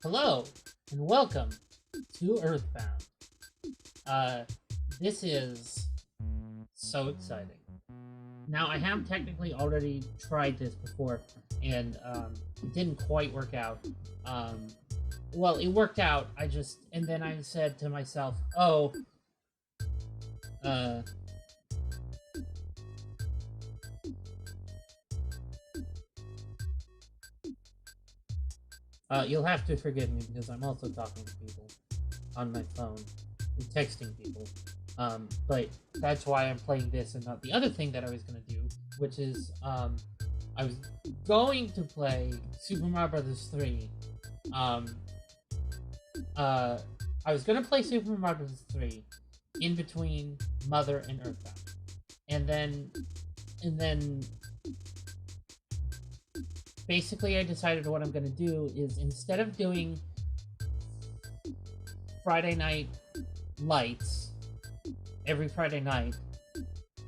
Hello, and welcome to Earthbound. This is so exciting. Now, I have technically already tried this before, and it didn't quite work out. Well, it worked out, and then I said to myself, oh, uh, you'll have to forgive me because I'm also talking to people on my phone and texting people. But that's why I'm playing this and not the other thing that I was going to do, which is I was going to play Super Mario Bros. 3. I was going to play Super Mario Bros. 3 in between Mother and Earthbound. And then basically I decided what I'm going to do is, instead of doing Friday Night Lights every Friday night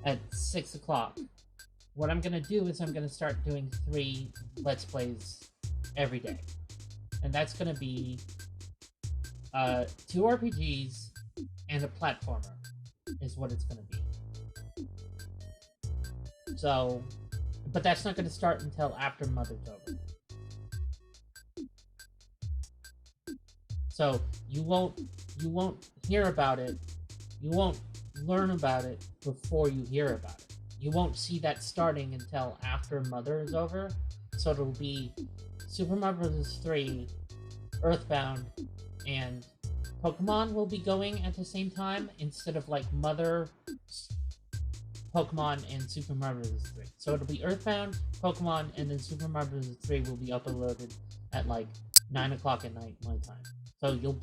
at 6 o'clock, what I'm going to do is I'm going to start doing 3 Let's Plays every day. And that's going to be 2 RPGs and a platformer is what it's going to be. So, but that's not going to start until after Mother's over. So you won't hear about it. You won't learn about it before you hear about it. You won't see that starting until after Mother is over. So it'll be Super Mario Bros. 3, Earthbound, and Pokemon will be going at the same time instead of like Mother, Pokemon, and Super Mario Bros. 3. So it'll be Earthbound, Pokemon, and then Super Mario Bros. 3 will be uploaded at like 9 o'clock at night my time. So you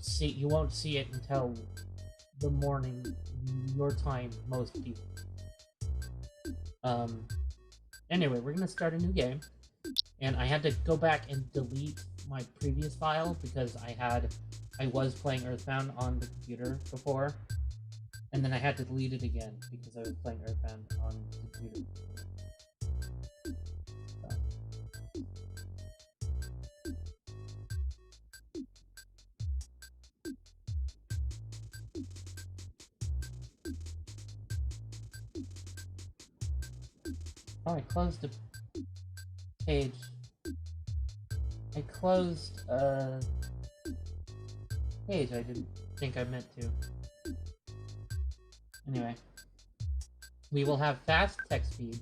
won't see it until the morning your time, most people. Anyway, we're gonna start a new game, and I had to go back and delete my previous file because I was playing Earthbound on the computer before, and then I had to delete it again because I was playing Earthbound on the computer. Oh, I closed the page. I closed a page I didn't think I meant to. Anyway, we will have fast text speed,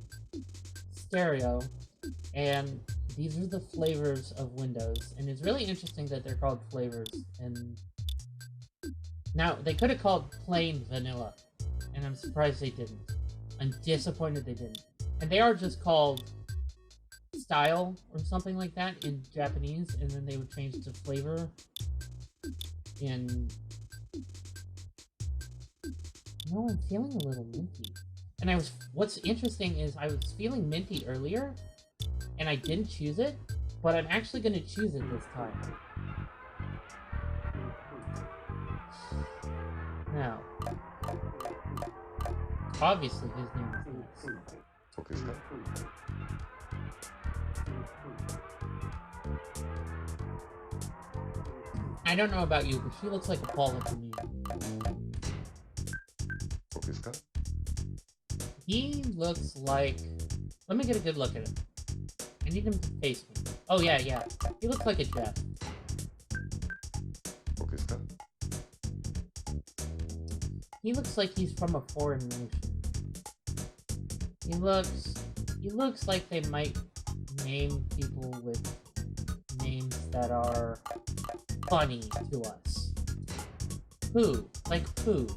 stereo, and these are the flavors of Windows. And it's really interesting that they're called flavors. And now, they could have called plain vanilla, and I'm surprised they didn't. I'm disappointed they didn't. And they are just called style or something like that in Japanese, and then they would change to flavor in... No, I'm feeling a little minty. And what's interesting is I was feeling minty earlier, and I didn't choose it, but I'm actually going to choose it this time. Now, obviously his name is Max. I don't know about you, but she looks like a Paula to me. He looks like... Let me get a good look at him. I need him to face me. Oh, yeah. He looks like a Jeff. He looks like he's from a foreign nation. He looks like they might name people with names that are funny to us. Pooh. Like Pooh.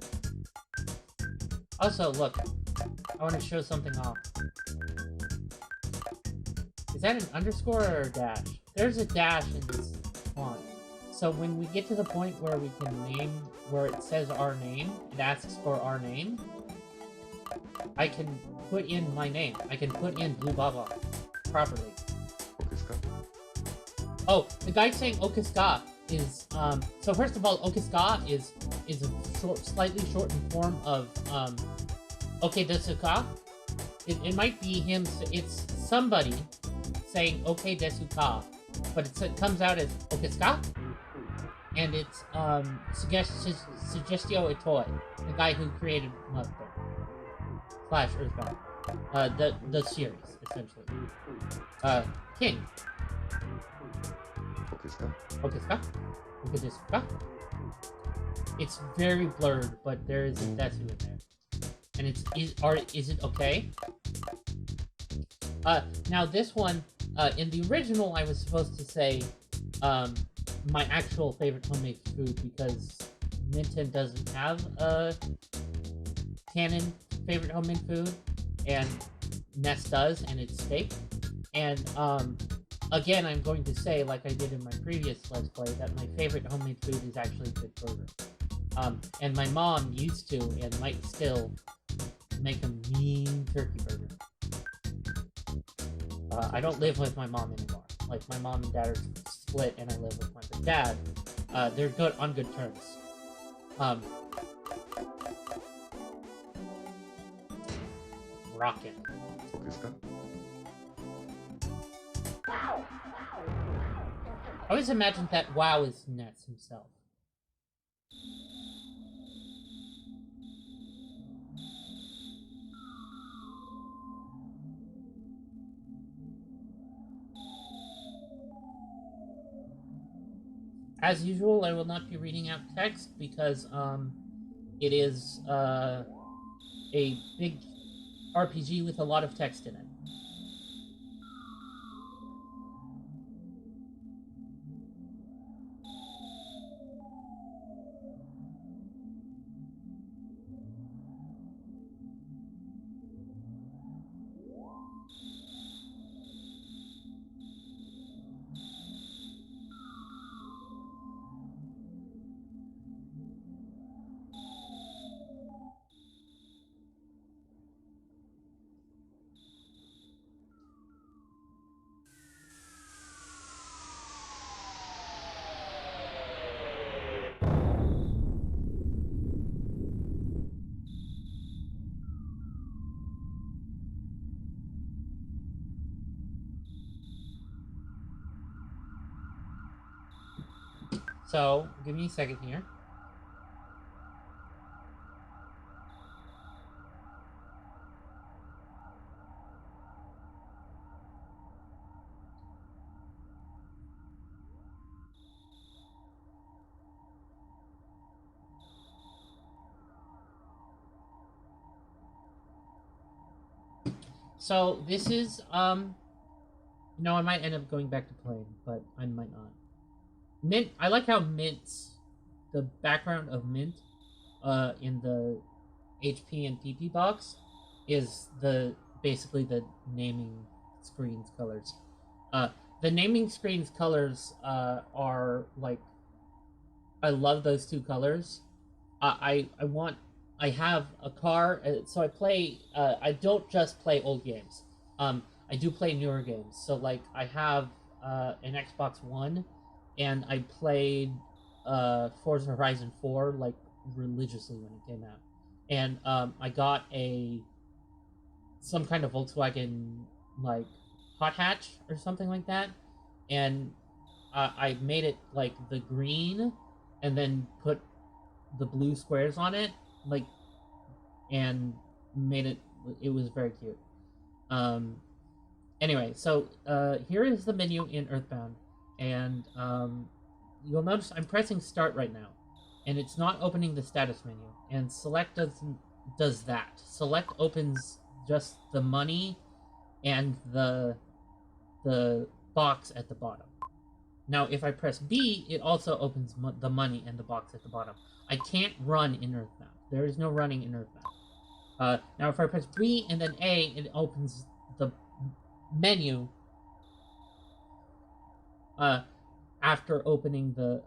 Also, look. I want to show something off. Is that an underscore or a dash? There's a dash in this font. So when we get to the point where we can name, where it says our name, it asks for our name, I can put in my name. I can put in Blue Bob-Omb properly. Oh, the guy saying Okiska is, so first of all, Okiska is a slightly shortened form of, Okay desuka? It might be him, it's somebody saying Okay desuka, but it comes out as Okiska? and it's Suggestio Itoy, the guy who created Mother slash Earthbound, the series essentially. King. It's very blurred, but there is a Desu in there, and is it okay? Now this one, in the original, I was supposed to say, my actual favorite homemade food because Minton doesn't have a canon favorite homemade food, and Ness does, and it's steak. And again, I'm going to say, like I did in my previous Let's Play, that my favorite homemade food is actually good burger. And my mom used to, and might still, make a mean turkey burger. I don't live with my mom anymore. Like, my mom and dad are split, and I live with my dad. They're good on good terms. Rockin'. I always imagined that WoW is Nets himself. As usual, I will not be reading out text because it is a big RPG with a lot of text in it. So, give me a second here. So, this is, no, I might end up going back to playing, but I might not. Mint, I like how Mint's, the background of Mint, in the HP and PP box, is basically the naming screen's colors. The naming screen's colors, are, like, I love those two colors. I have a car, so I play, I don't just play old games. I do play newer games. So, like, I have, an Xbox One, and I played Forza Horizon 4 like religiously when it came out, and I got some kind of Volkswagen like hot hatch or something like that, and I made it like the green, and then put the blue squares on it, like, and made it. It was very cute. Anyway, so here is the menu in Earthbound. And you'll notice I'm pressing start right now, and it's not opening the status menu. And select does that. Select opens just the money and the box at the bottom. Now, if I press B, it also opens the money and the box at the bottom. I can't run in Earthbound. There is no running in Earthbound. Now, if I press B and then A, it opens the menu. After opening the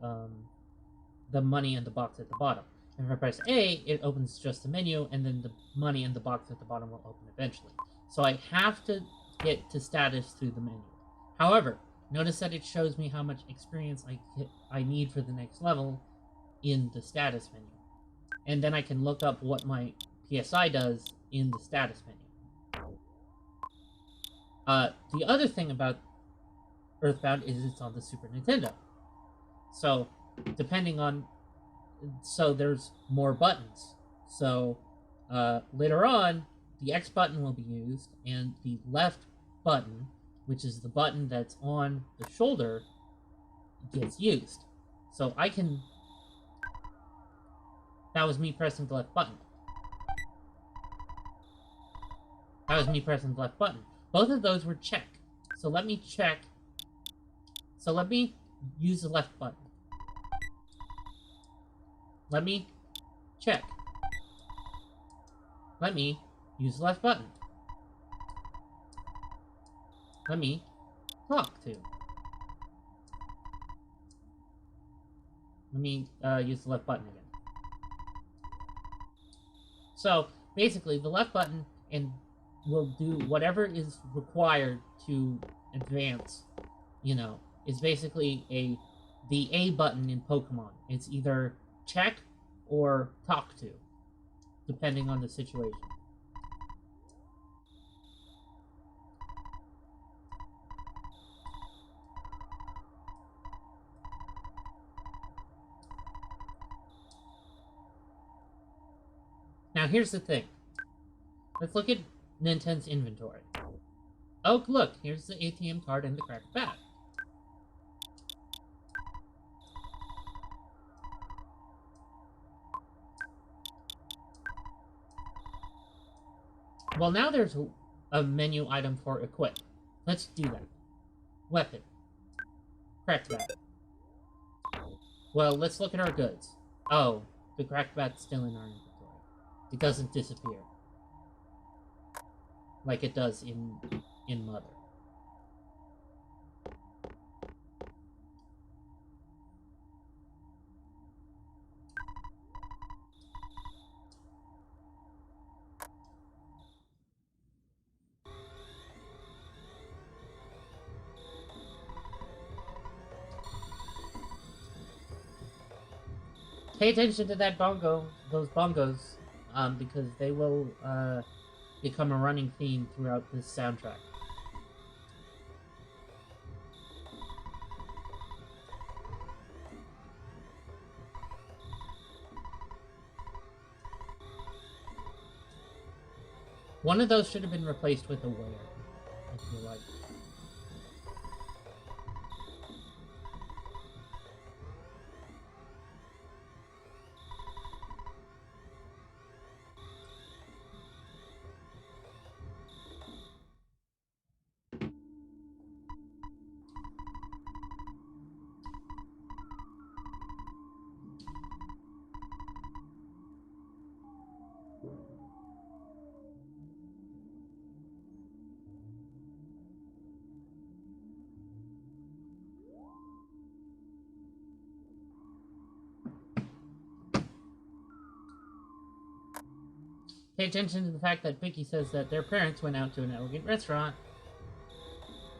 money and the box at the bottom. And if I press A, it opens just the menu, and then the money and the box at the bottom will open eventually. So I have to get to status through the menu. However, notice that it shows me how much experience I need for the next level in the status menu. And then I can look up what my PSI does in the status menu. The other thing about Earthbound is it's on the Super Nintendo. So depending on, so there's more buttons. So later on, the X button will be used, and the left button, which is the button that's on the shoulder, gets used. So I can... That was me pressing the left button. That was me pressing the left button. Both of those were check. So let me check. So let me use the left button. Let me check. Let me use the left button. Let me talk to. Let me use the left button again. So basically, the left button will do whatever is required to advance. You know, is basically the A button in Pokemon. It's either check or talk to, depending on the situation. Now here's the thing. Let's look at Nintendo's inventory. Oh, look, here's the ATM card and the cracked bat. Well, now there's a menu item for equip. Let's do that. Weapon. Cracked bat. Well, let's look at our goods. Oh, the cracked bat's still in our inventory. It doesn't disappear. Like it does in Mother. Pay attention to that those bongos, because they will become a running theme throughout this soundtrack. One of those should have been replaced with a where, I feel like. Pay attention to the fact that Vicky says that their parents went out to an elegant restaurant.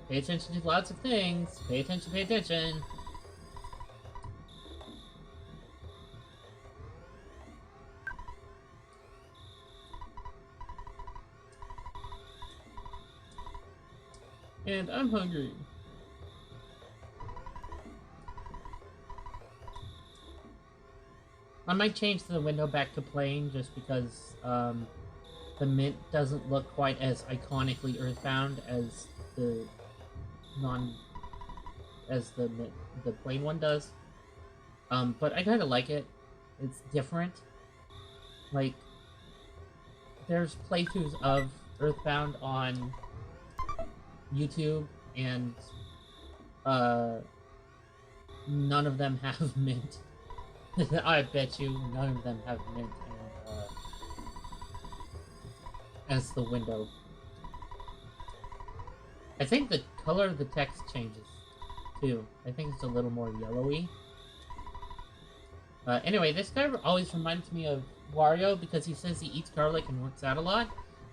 Pay attention to lots of things. Pay attention, pay attention. And I'm hungry. I might change the window back to plain just because the mint doesn't look quite as iconically Earthbound as the plain one does. But I kind of like it. It's different. Like, there's playthroughs of Earthbound on YouTube, and none of them have mint. I bet you none of them have mint as the window. I think the color of the text changes too. I think it's a little more yellowy. Anyway, this guy always reminds me of Wario because he says he eats garlic and works out a lot.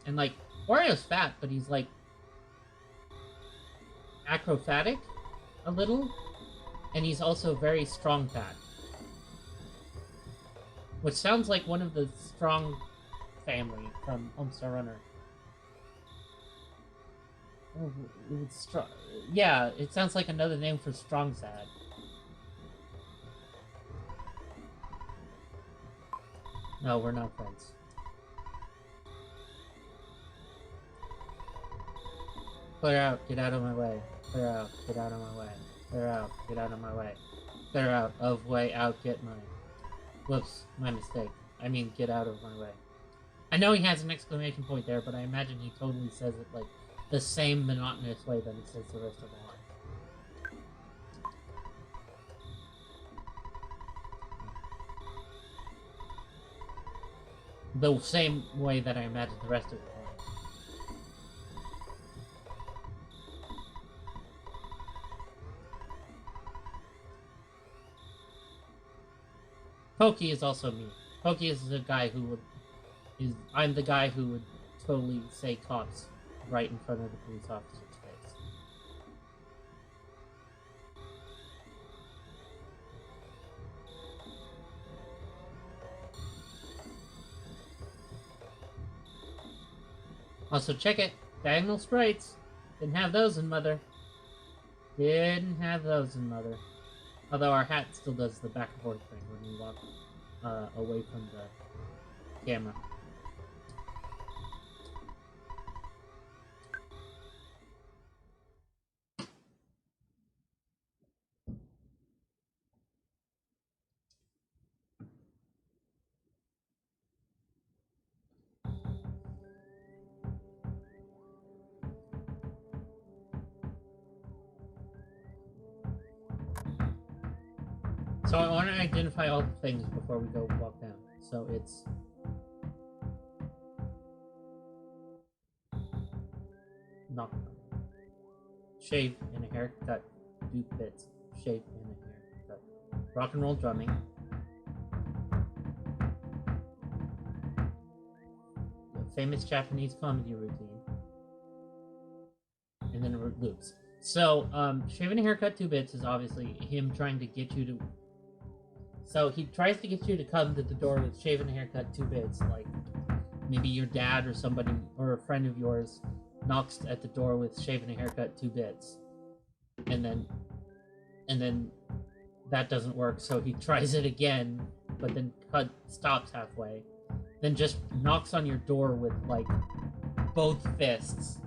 And like, Wario's fat, but he's like acrobatic a little. And he's also very strong fat. Which sounds like one of the Strong family from Homestar Runner. Oh, it's strong. Yeah, it sounds like another name for Strong Sad. No, we're not friends. Clear out, get out of my way. Clear out, get out of my way. Clear out, get out of my way. Clear out, of way out, get my... Whoops, my mistake. I mean, get out of my way. I know he has an exclamation point there, but I imagine he totally says it like the same monotonous way that he says the rest of the line. The same way that I imagine the rest of it. Toki is also me. Toki is the guy who would... I'm the guy who would totally say cops right in front of the police officer's face. Also, check it. Diagonal sprites. Didn't have those in Mother. Didn't have those in Mother. Although our hat still does the back and forth thing when we walk away from the camera. So I want to identify all the things before we go walk down. So it's... knock. Shave and a haircut. Do bits. Shave and a haircut. Rock and roll drumming. The famous Japanese comedy routine. And then it loops. So, shaving a haircut 2 bits is obviously him trying to get you to... So he tries to get you to come to the door with shaving a haircut 2 bits, like maybe your dad or somebody or a friend of yours knocks at the door with shaving a haircut 2 bits, and then that doesn't work, so he tries it again, but then stops halfway, then just knocks on your door with like both fists,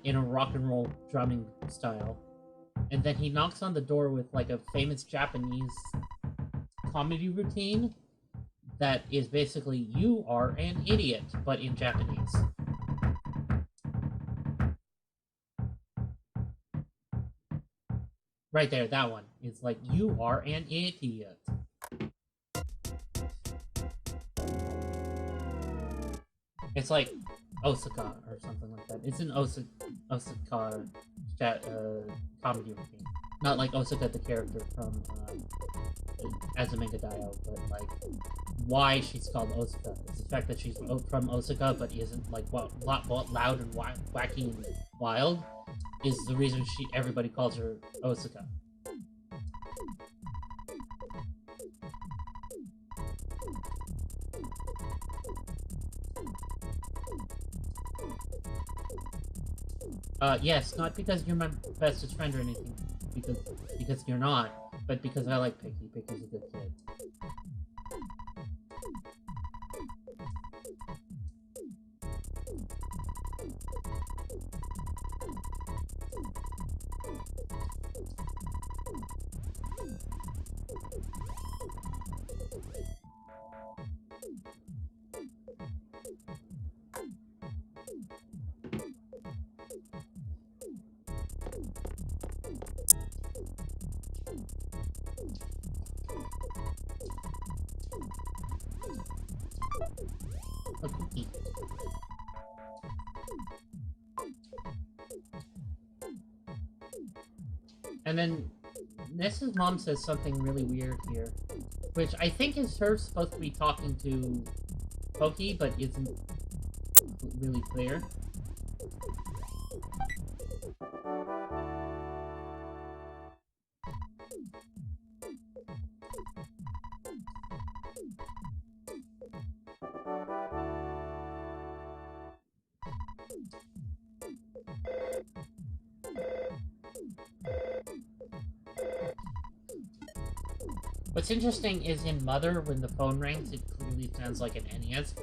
in a rock and roll drumming style. And then he knocks on the door with like a famous Japanese comedy routine that is basically, you are an idiot, but in Japanese. Right there, that one. It's like, you are an idiot. It's like Osaka or something like that. It's an Osaka comedy routine. Not like Osaka the character from Azumanga Daioh, but like why she's called Osaka. It's the fact that she's from Osaka but isn't like loud and wacky and wild is the reason everybody calls her Osaka. Yes, not because you're my bestest friend or anything, because you're not, but because I like Picky. Picky's a good kid. A cookie. And then Nessa's mom says something really weird here, which I think is her supposed to be talking to Toki, but isn't really clear. What's interesting is in Mother, when the phone rings, it clearly sounds like an NES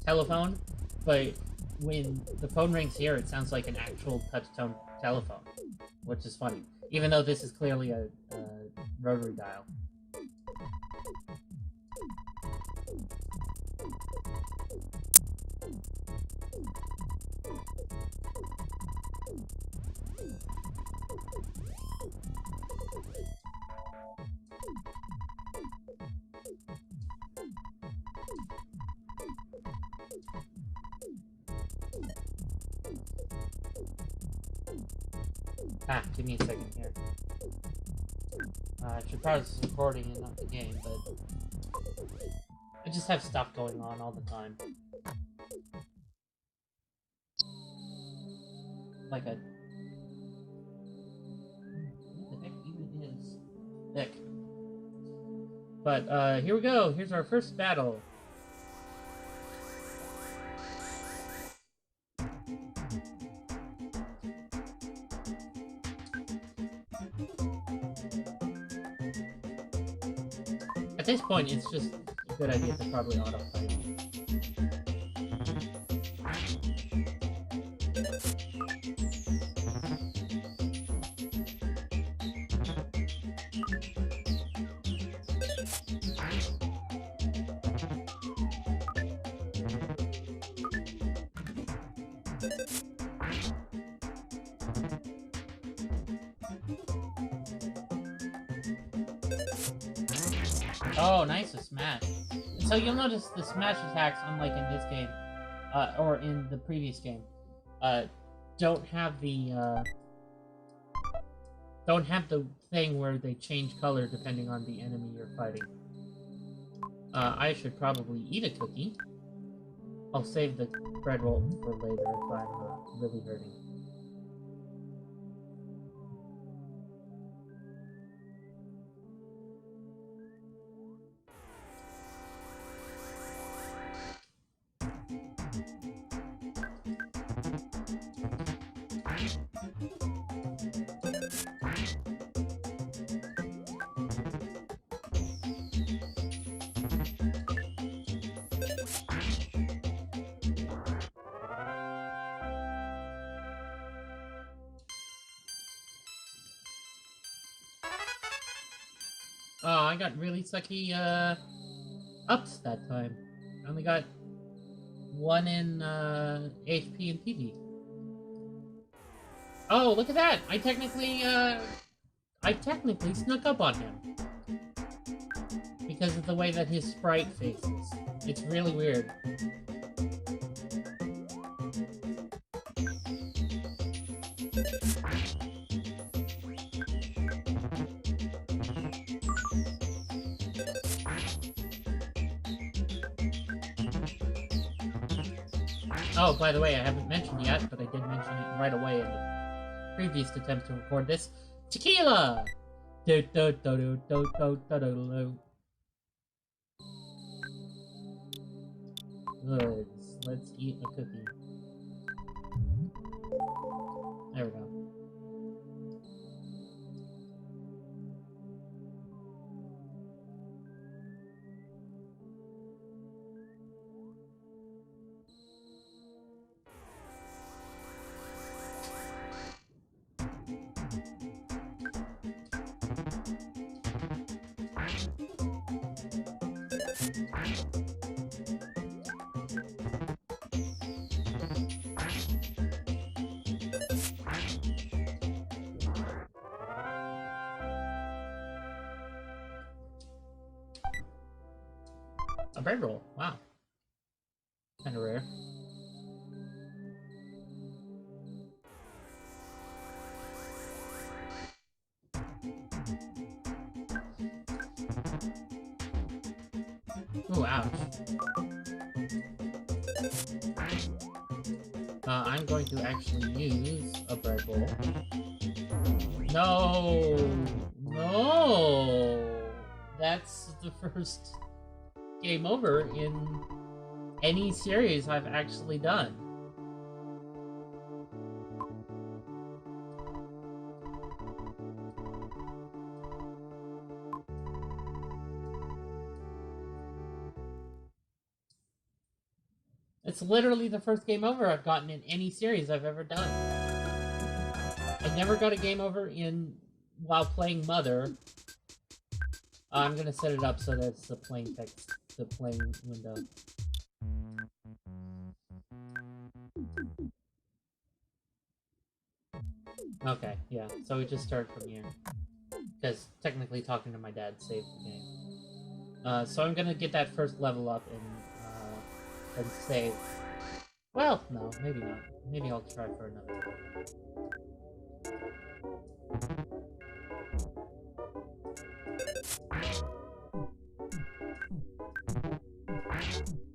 telephone, but when the phone rings here, it sounds like an actual touch-tone telephone, which is funny, even though this is clearly a rotary dial. Ah, give me a second here. I should pause this recording and not the game, but I just have stuff going on all the time. Like a... What the heck even is... Heck. But, here we go. Here's our first battle. At this point, it's just a good idea to probably autoplay. Oh, nice, a smash. So you'll notice the smash attacks, unlike in this game, or in the previous game, don't have the thing where they change color depending on the enemy you're fighting. I should probably eat a cookie. I'll save the bread roll for later if I'm really hurting. Oh, I got really sucky, ups that time. I only got 1 in, HP and PV. Oh, look at that! I technically snuck up on him. Because of the way that his sprite faces. It's really weird. Oh, by the way, I haven't mentioned yet, but I did mention it right away in the previous attempt to record this. Tequila! Good. Let's eat a cookie. There we go. A bread roll, wow. Kinda rare. Ooh, ouch. I'm going to actually use a bread roll. No! No! That's the first game over in any series I've actually done. It's literally the first game over I've gotten in any series I've ever done. I never got a game over while playing Mother. I'm gonna set it up so that it's the plain text, the plain window. Okay, yeah, so we just start from here. Because technically talking to my dad saved the game. So I'm gonna get that first level up and save. Well, no, maybe not. Maybe I'll try for another one.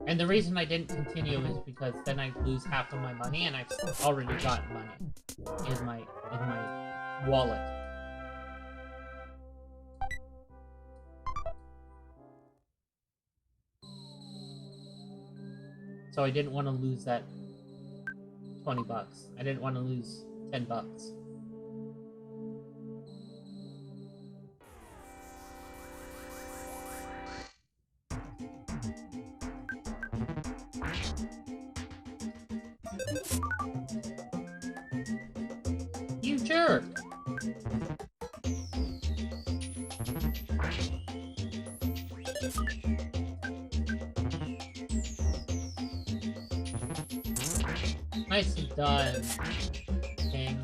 And the reason I didn't continue is because then I'd lose half of my money, and I've already got money in my wallet. So I didn't want to lose that 20 bucks. I didn't want to lose 10 bucks. You jerk! Nicely done, King.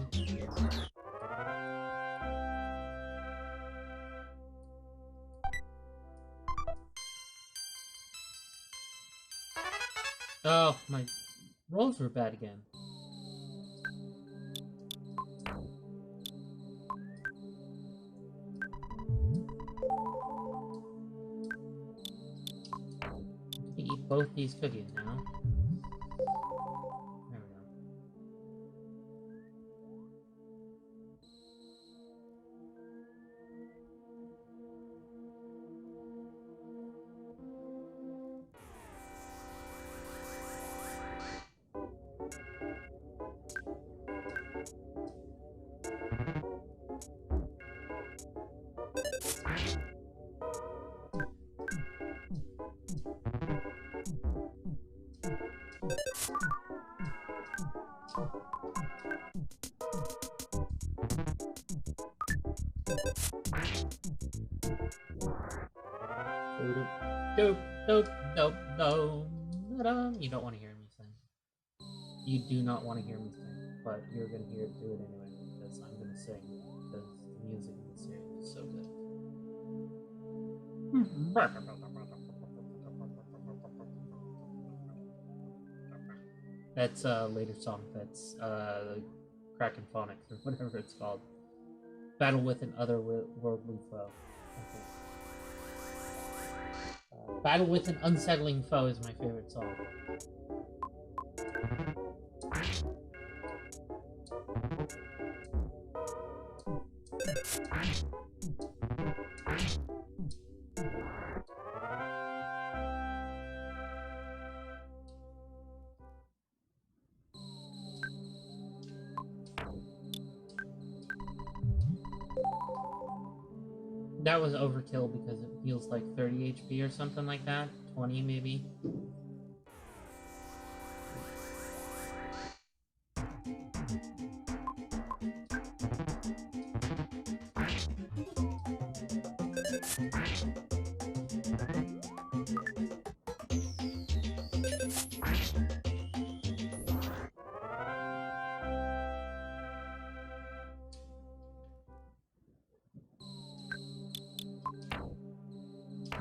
Oh, my rolls were bad again. I can eat both these cookies now. There we go. You don't want to hear me sing. You do not want to hear me sing, but you're going to do it anyway, because I'm going to sing, because the music in the series is so good. That's a later song. That's Kraken Phonics, or whatever it's called. Battle with an Otherworldly Foe. Okay. Battle with an Unsettling Foe is my favorite song. That was overkill because it feels like 30 HP or something like that. 20 maybe.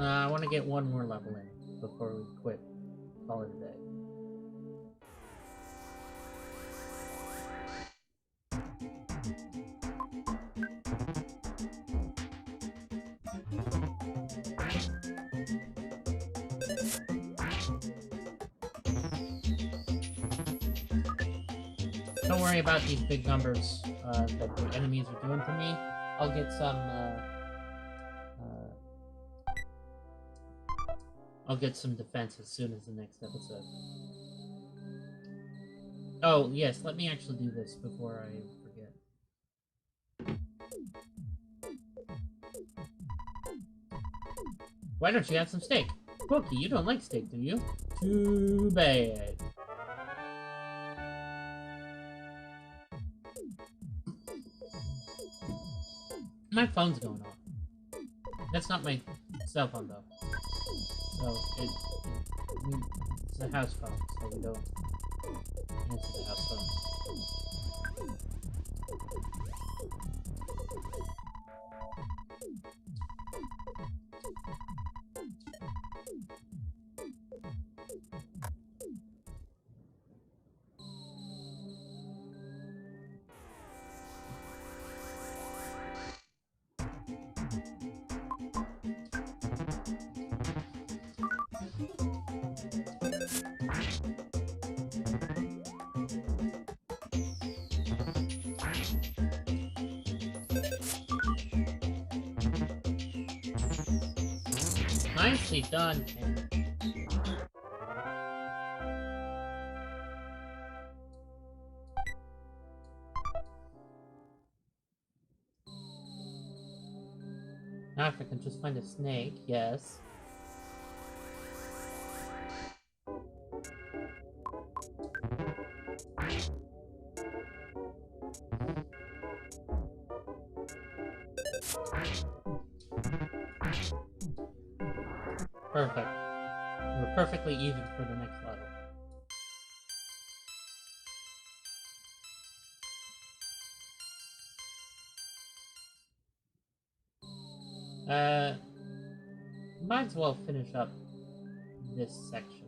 I want to get one more level in before we quit. Call it a day. Don't worry about these big numbers that the enemies are doing to me. I'll get some defense as soon as the next episode. Oh, yes, let me actually do this before I forget. Why don't you have some steak? Toki, you don't like steak, do you? Too bad. My phone's going off. That's not my cell phone though. So it's a house phone, so we don't answer the house phone. Nicely done, Ken. Now if I can just find a snake, yes. Perfect. We're perfectly even for the next level. Might as well finish up this section.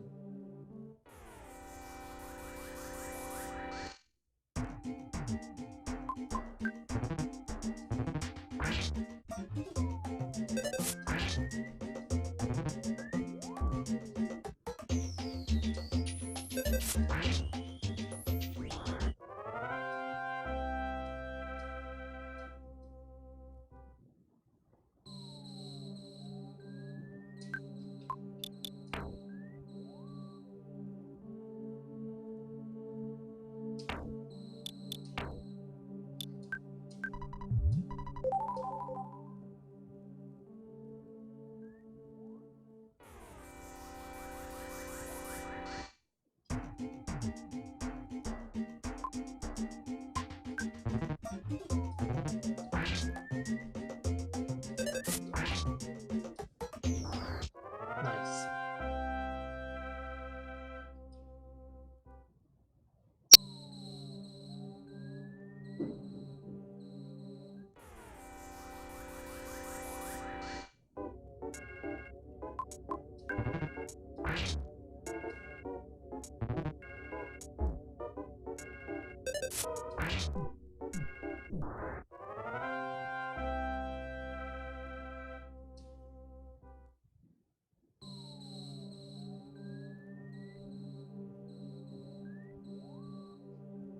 Nice.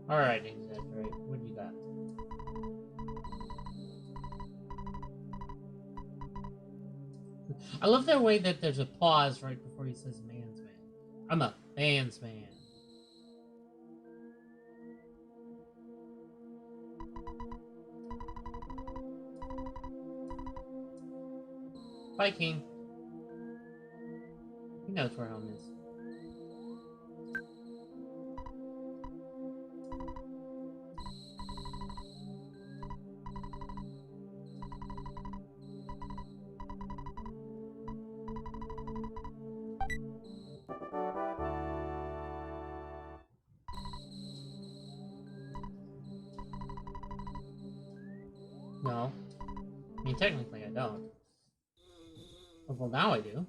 Alright, exaggerate. What do you got? I love that way that there's a pause right before he says man's man. I'm a man's man. Viking. He knows where home is. No. I mean, technically I don't. Well, now I do.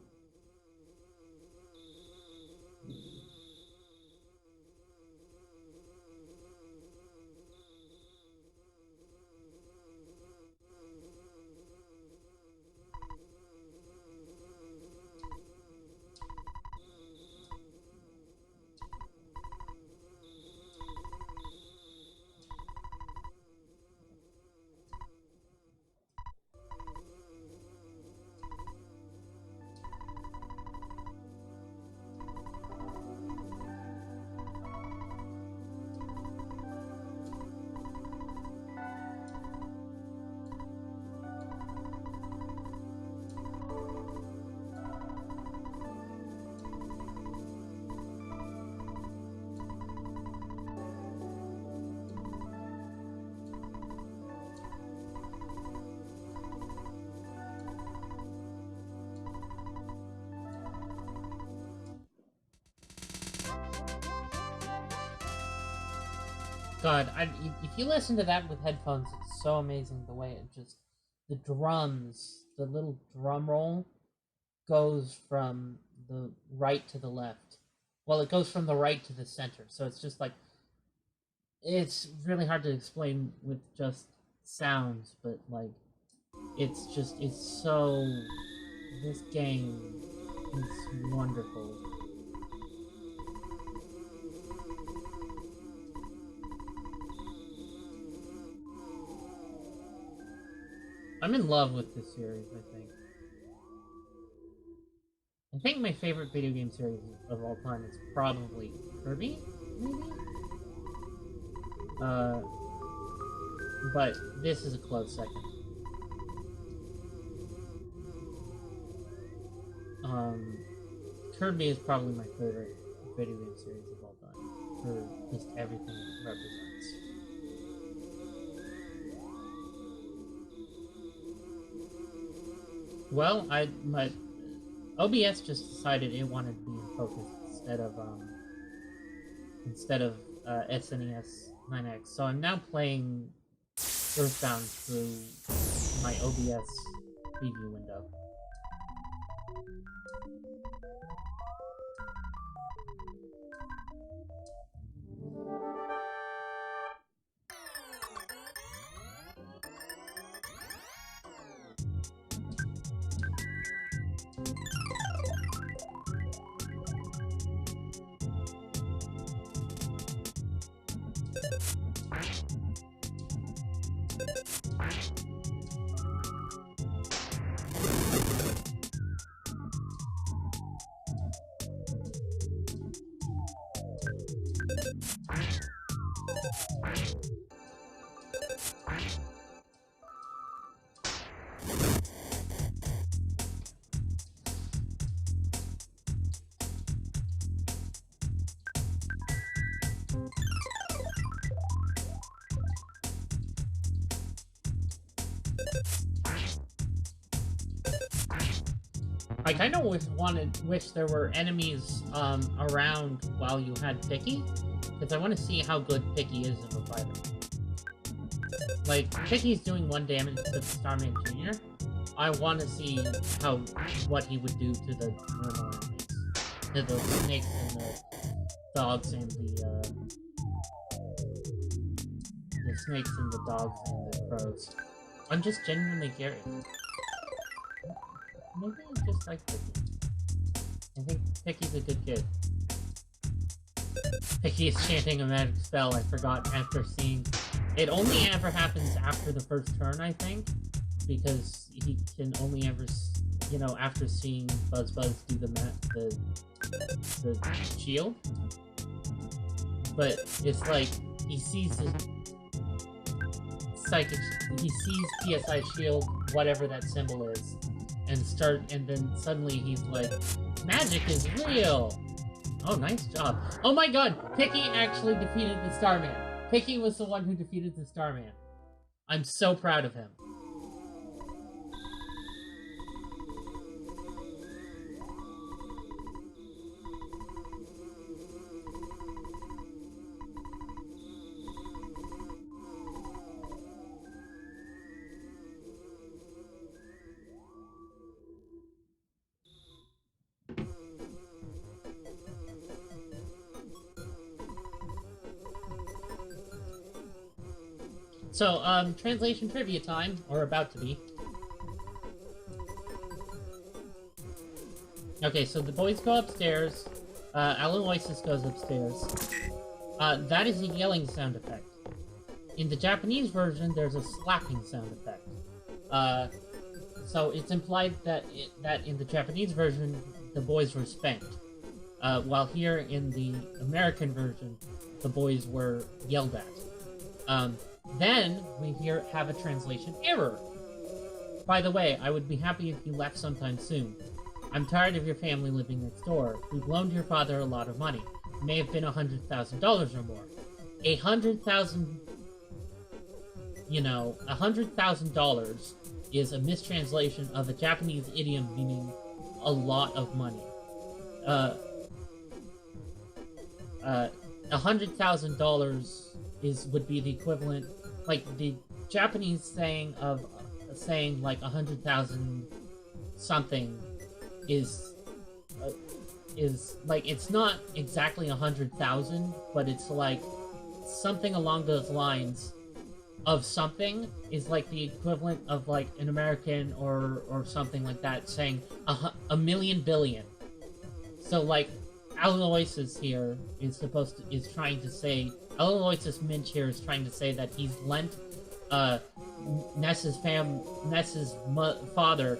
God, if you listen to that with headphones, it's so amazing the way it just... The drums, the little drum roll goes from the right to the left. Well, it goes from the right to the center, so it's just like... It's really hard to explain with just sounds, but like... It's so... This game is wonderful. I'm in love with this series, I think. I think my favorite video game series of all time is probably Kirby, maybe? But this is a close second. Kirby is probably my favorite video game series of all time, for just everything it represents. Well, my OBS just decided it wanted to be in focus instead of SNES 9X, so I'm now playing Earthbound through my OBS preview window. I kind of wish there were enemies around while you had Picky, because I want to see how good Picky is of a fighter. Like, Picky's doing 1 damage to Starman Jr. I want to see what he would do to the normal enemies. To the snakes and the dogs and the snakes and the dogs and the crows. I'm just genuinely curious. Maybe I just like Picky. I think Picky's a good kid. Picky is chanting a magic spell, I forgot after seeing... It only ever happens after the first turn, I think. Because he can only ever, you know, after seeing Buzz do the shield. But it's like, he sees his psychic... He sees PSI shield, whatever that symbol is. And then suddenly he's like, magic is real! Oh, nice job. Oh my god! Picky actually defeated the Starman. Picky was the one who defeated the Starman. I'm so proud of him. So, translation trivia time, or about to be. Okay, so the boys go upstairs, Aloysius goes upstairs. That is a yelling sound effect. In the Japanese version, there's a slapping sound effect. So it's implied that in the Japanese version, the boys were spanked. While here in the American version, the boys were yelled at. Then we have a translation error. By the way, I would be happy if you left sometime soon. I'm tired of your family living next door. We've loaned your father a lot of money. It may have been $100,000 or more. $100,000 is a mistranslation of a Japanese idiom meaning a lot of money. $100,000 would be the equivalent, like the Japanese saying of saying like 100,000 something is like, it's not exactly 100,000, but it's like something along those lines of something is like the equivalent of like an American or something like that saying a million billion. So like Aloysius here is trying to say, Aloysius Minch here is trying to say that he's lent Ness's father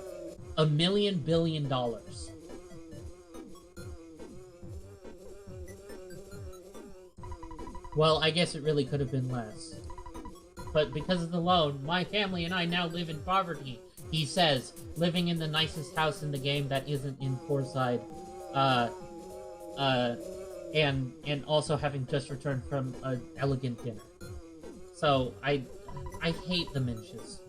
$1 million billion. Well, I guess it really could have been less. But because of the loan, my family and I now live in poverty, he says, living in the nicest house in the game that isn't in Fourside, and also having just returned from an elegant dinner. So, I hate the Minches.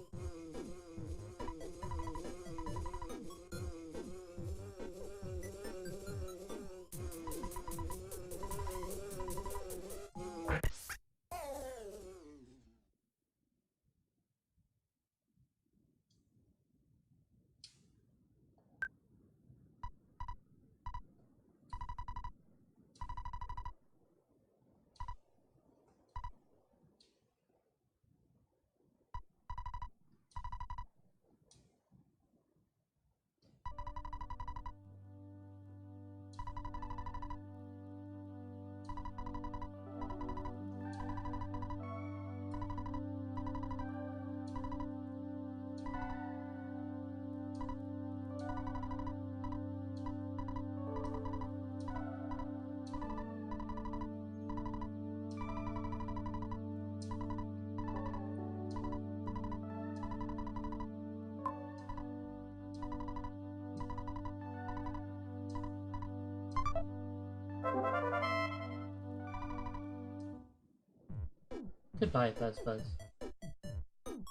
Goodbye, Buzz Buzz.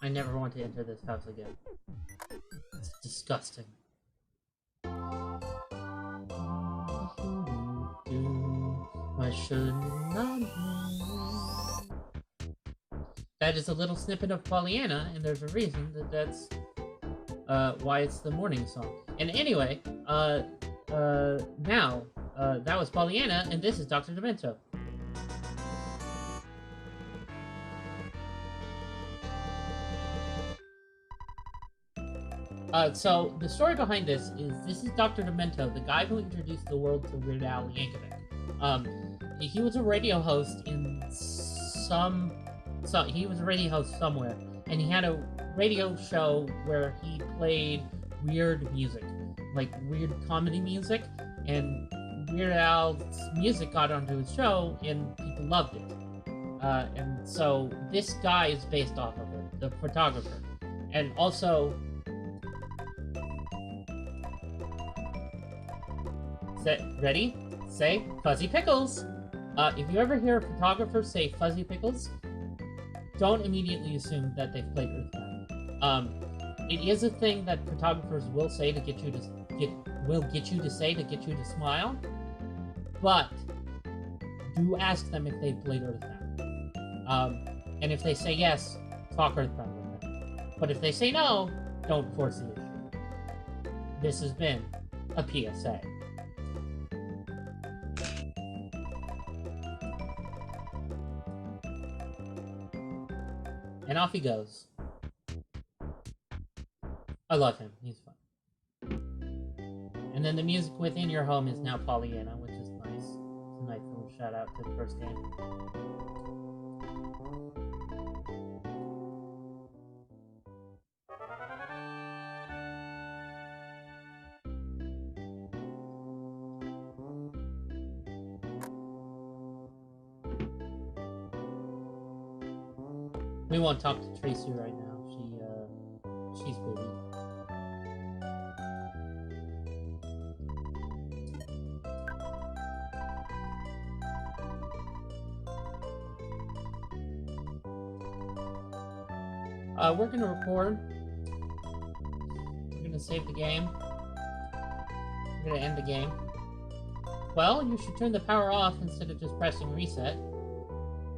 I never want to enter this house again. It's disgusting. Why shouldn't I be? That is a little snippet of Pollyanna, and there's a reason that's why it's the morning song. And anyway, now, that was Pollyanna, and this is Dr. Demento. So, the story behind this is Dr. Demento, the guy who introduced the world to Weird Al Yankovic. He was a radio host in he was a radio host somewhere, and he had a radio show where he played weird music, like weird comedy music, and Weird Al's music got onto his show, and people loved it. And so, this guy is based off of it, the photographer. And also... Ready? Say Fuzzy Pickles! If you ever hear a photographer say Fuzzy Pickles, don't immediately assume that they've played Earthbound. It is a thing that photographers will say to get you to smile, but do ask them if they've played Earthbound. And if they say yes, talk Earthbound with them. But if they say no, don't force the issue. This has been a PSA. And off he goes. I love him. He's fun. And then the music within your home is now Pollyanna, which is nice. It's a nice little shout out to the first game. We won't talk to Tracy right now. She's busy. We're gonna record. We're gonna save the game. We're gonna end the game. Well, you should turn the power off instead of just pressing reset.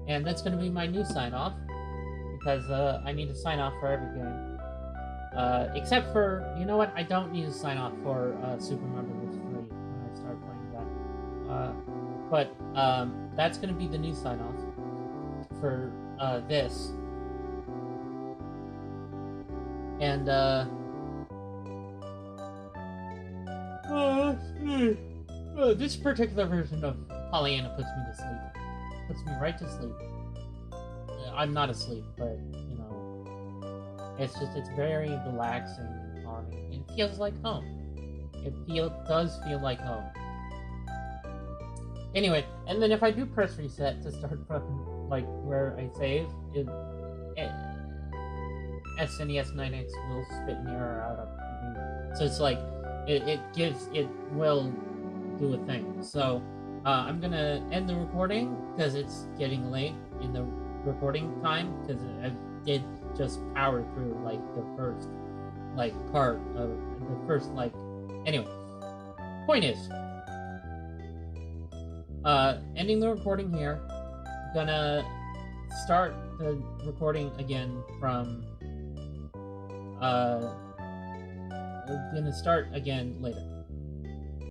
And that's going to be my new sign-off, because I need to sign off for every game. Except for, you know what, I don't need to sign off for Super Mario Bros. 3 when I start playing that. But that's going to be the new sign-off for this. And, this particular version of Pollyanna puts me to sleep. Puts me right to sleep. I'm not asleep, but, you know, it's very relaxing and calming. It feels like home. It does feel like home. Anyway, and then if I do press reset to start from, like, where I save, SNES 9X will spit an error out of me. So it's like, it will do a thing. So, I'm gonna end the recording, because it's getting late in the recording time, because I did just power through, like, the first, like, part of the first, like... Anyway, point is, ending the recording here, gonna start the recording again from, gonna start again later.